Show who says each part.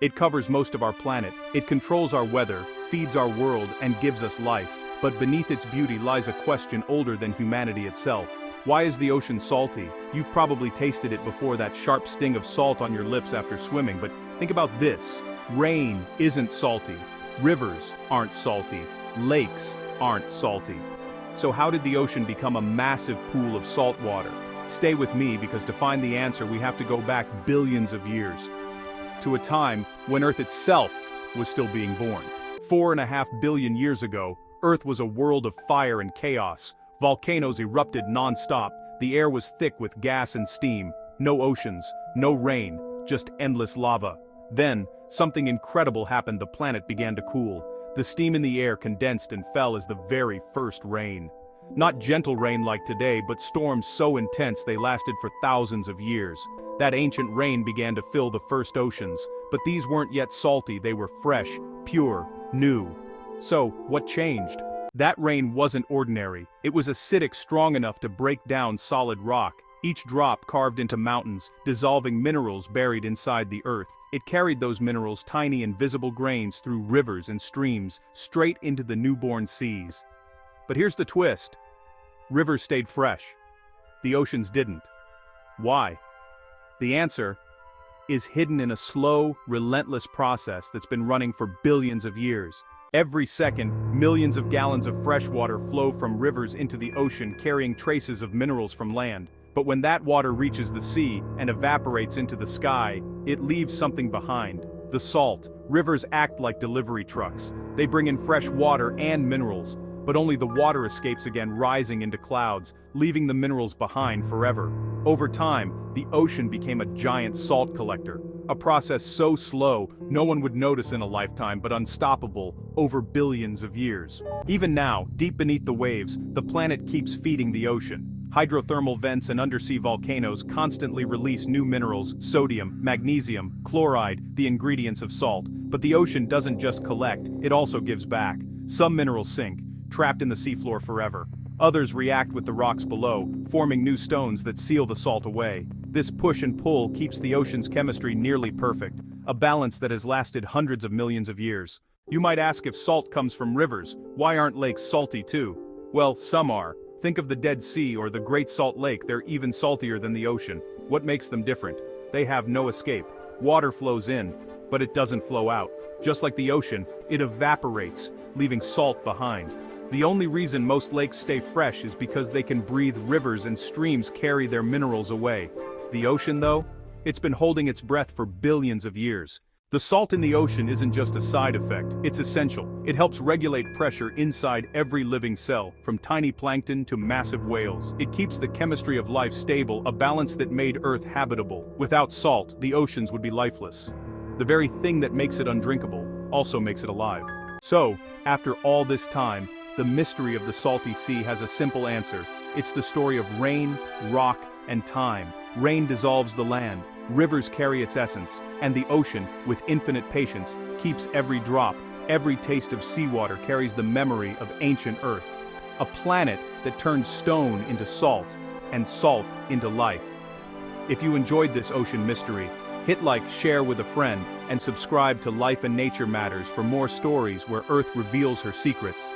Speaker 1: It covers most of our planet, it controls our weather, feeds our world, and gives us life. But beneath its beauty lies a question older than humanity itself. Why is the ocean salty? You've probably tasted it before, that sharp sting of salt on your lips after swimming, but think about this. Rain isn't salty. Rivers aren't salty. Lakes aren't salty. So how did the ocean become a massive pool of salt water? Stay with me, because to find the answer we have to go back billions of years, to a time when Earth itself was still being born. 4.5 billion years ago, Earth was a world of fire and chaos. Volcanoes erupted non-stop, the air was thick with gas and steam, no oceans, no rain, just endless lava. Then, something incredible happened. The planet began to cool. The steam in the air condensed and fell as the very first rain. Not gentle rain like today, but storms so intense they lasted for thousands of years. That ancient rain began to fill the first oceans, but these weren't yet salty, they were fresh, pure, new. So, what changed? That rain wasn't ordinary, it was acidic, strong enough to break down solid rock. Each drop carved into mountains, dissolving minerals buried inside the earth. It carried those minerals, tiny invisible grains, through rivers and streams, straight into the newborn seas. But here's the twist. Rivers stayed fresh. The oceans didn't. Why? The answer is hidden in a slow, relentless process that's been running for billions of years. Every second, millions of gallons of fresh water flow from rivers into the ocean, carrying traces of minerals from land. But when that water reaches the sea and evaporates into the sky, it leaves something behind: the salt. Rivers act like delivery trucks. They bring in fresh water and minerals, but only the water escapes again, rising into clouds, leaving the minerals behind forever. Over time, the ocean became a giant salt collector, a process so slow no one would notice in a lifetime, but unstoppable over billions of years. Even now, deep beneath the waves, the planet keeps feeding the ocean. Hydrothermal vents and undersea volcanoes constantly release new minerals: sodium, magnesium, chloride, the ingredients of salt. But the ocean doesn't just collect, it also gives back. Some minerals sink, trapped in the seafloor forever. Others react with the rocks below, forming new stones that seal the salt away. This push and pull keeps the ocean's chemistry nearly perfect, a balance that has lasted hundreds of millions of years. You might ask, if salt comes from rivers, why aren't lakes salty too? Well, some are. Think of the Dead Sea or the Great Salt Lake, they're even saltier than the ocean. What makes them different? They have no escape. Water flows in, but it doesn't flow out. Just like the ocean, it evaporates, leaving salt behind. The only reason most lakes stay fresh is because they can breathe. Rivers and streams carry their minerals away. The ocean, though? It's been holding its breath for billions of years. The salt in the ocean isn't just a side effect, it's essential. It helps regulate pressure inside every living cell, from tiny plankton to massive whales. It keeps the chemistry of life stable, a balance that made Earth habitable. Without salt, the oceans would be lifeless. The very thing that makes it undrinkable also makes it alive. So, after all this time, the mystery of the salty sea has a simple answer. It's the story of rain, rock, and time. Rain dissolves the land, rivers carry its essence, and the ocean, with infinite patience, keeps every drop. Every taste of seawater carries the memory of ancient Earth. A planet that turned stone into salt, and salt into life. If you enjoyed this ocean mystery, hit like, share with a friend, and subscribe to Life and Nature Matters for more stories where Earth reveals her secrets.